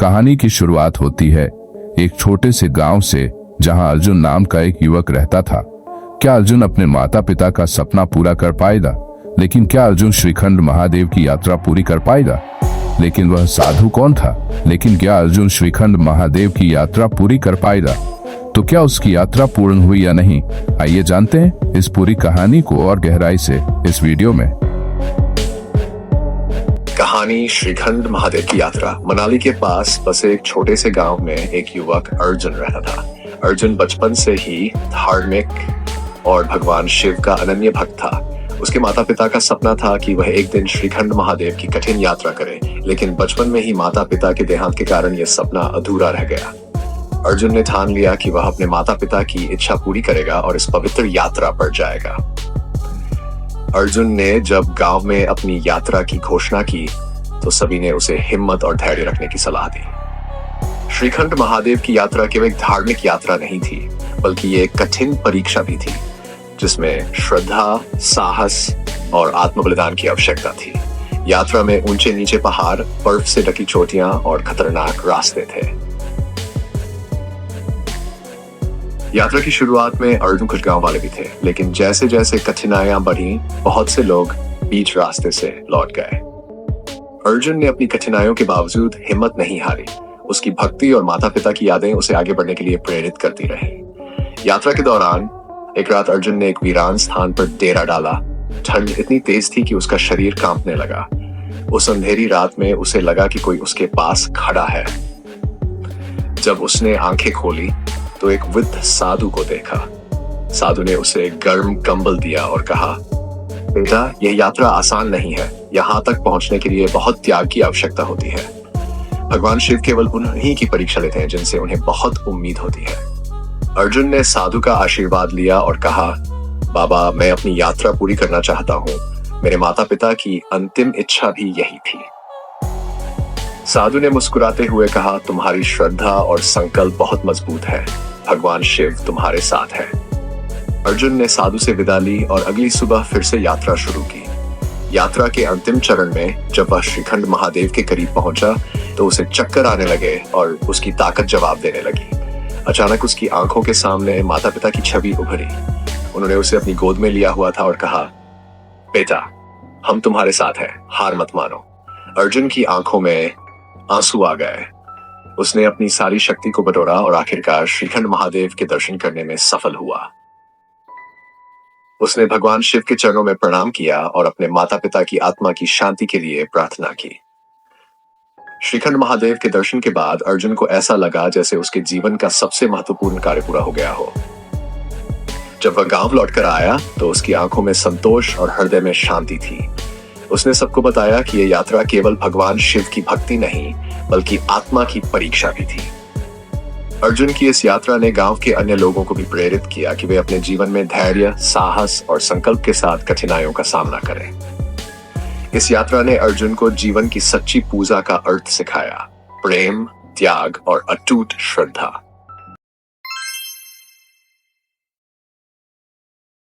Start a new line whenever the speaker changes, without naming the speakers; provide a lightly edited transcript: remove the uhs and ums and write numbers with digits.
कहानी की शुरुआत होती है एक छोटे से गांव से, जहां अर्जुन नाम का एक युवक रहता था। क्या अर्जुन अपने माता पिता का सपना पूरा कर पाएगा? लेकिन क्या अर्जुन श्रीखंड महादेव की यात्रा पूरी कर पाएगा? लेकिन वह साधु कौन था? लेकिन क्या अर्जुन श्रीखंड महादेव की यात्रा पूरी कर पाएगा? तो क्या उसकी यात्रा पूर्ण हुई या नहीं? आइए जानते हैं इस पूरी कहानी को और गहराई से इस वीडियो में।
कहानी श्रीखंड महादेव की यात्रा। मनाली के पास बसे एक छोटे से गांव में एक युवक अर्जुन रहता था। अर्जुन बचपन से ही धार्मिक और भगवान शिव का अनन्य भक्त था। उसके माता पिता का सपना था कि वह एक दिन श्रीखंड महादेव की कठिन यात्रा करे, लेकिन बचपन में ही माता पिता के देहांत के कारण यह सपना अधूरा रह गया। अर्जुन ने ठान लिया कि वह अपने माता पिता की इच्छा पूरी करेगा और इस पवित्र यात्रा पर जाएगा। अर्जुन ने जब गांव में अपनी यात्रा की घोषणा की तो सभी ने उसे हिम्मत और धैर्य रखने की सलाह दी। श्रीखंड महादेव की यात्रा केवल एक धार्मिक यात्रा नहीं थी, बल्कि ये एक कठिन परीक्षा भी थी, जिसमें श्रद्धा, साहस और आत्म बलिदान की आवश्यकता थी। यात्रा में ऊंचे नीचे पहाड़, बर्फ से ढकी चोटियां और खतरनाक रास्ते थे। यात्रा की शुरुआत में अर्जुन कुछ गांव वाले भी थे, लेकिन जैसे जैसे कठिनाइयां बढ़ी, बहुत से लोग बीच रास्ते से लौट गए। अर्जुन ने अपनी कठिनाइयों के बावजूद हिम्मत नहीं हारी। उसकी भक्ति और माता पिता की यादें उसे आगे बढ़ने के लिए प्रेरित करती रही। यात्रा के दौरान एक रात अर्जुन ने एक वीरान स्थान पर डेरा डाला। ठंड इतनी तेज थी कि उसका शरीर कांपने लगा। उस अंधेरी रात में उसे लगा कि कोई उसके पास खड़ा है। जब उसने आंखें खोली तो एक वृद्ध साधु को देखा। साधु ने उसे गर्म कंबल दिया और कहा, बेटा, यह यात्रा आसान नहीं है। यहाँ तक पहुंचने के लिए बहुत त्याग की आवश्यकता होती है। भगवान शिव केवल उन्हीं की परीक्षा लेते हैं जिनसे उन्हें बहुत उम्मीद होती है। अर्जुन ने साधु का आशीर्वाद लिया और कहा, बाबा, मैं अपनी यात्रा पूरी करना चाहता हूँ। मेरे माता पिता की अंतिम इच्छा भी यही थी। साधु ने मुस्कुराते हुए कहा, तुम्हारी श्रद्धा और संकल्प बहुत मजबूत है। भगवान शिव तुम्हारे साथ है। अर्जुन ने साधु से विदा ली और अगली सुबह फिर से यात्रा शुरू की। यात्रा के अंतिम चरण में जब वह श्रीखंड महादेव के करीब पहुंचा तो उसे चक्कर आने लगे और उसकी ताकत जवाब देने लगी। अचानक उसकी आंखों के सामने माता पिता की छवि उभरी। उन्होंने उसे अपनी गोद में लिया हुआ था और कहा, बेटा, हम तुम्हारे साथ हैं, हार मत मानो। अर्जुन की आंखों में आंसू आ गए। उसने अपनी सारी शक्ति को बटोरा और आखिरकार श्रीखंड महादेव के दर्शन करने में सफल हुआ। उसने भगवान शिव के चरणों में प्रणाम किया और अपने माता पिता की आत्मा की शांति के लिए प्रार्थना की। श्रीखंड महादेव के दर्शन के बाद अर्जुन को ऐसा लगा जैसे उसके जीवन का सबसे महत्वपूर्ण कार्य पूरा हो गया हो। जब वह गांव लौटकर आया तो उसकी आंखों में संतोष और हृदय में शांति थी। उसने सबको बताया कि यह यात्रा केवल भगवान शिव की भक्ति नहीं, बल्कि आत्मा की परीक्षा भी थी। अर्जुन की इस यात्रा ने गांव के अन्य लोगों को भी प्रेरित किया कि वे अपने जीवन में धैर्य, साहस और संकल्प के साथ कठिनाइयों का सामना करें। इस यात्रा ने अर्जुन को जीवन की सच्ची पूजा का अर्थ सिखाया, प्रेम, त्याग और अटूट श्रद्धा।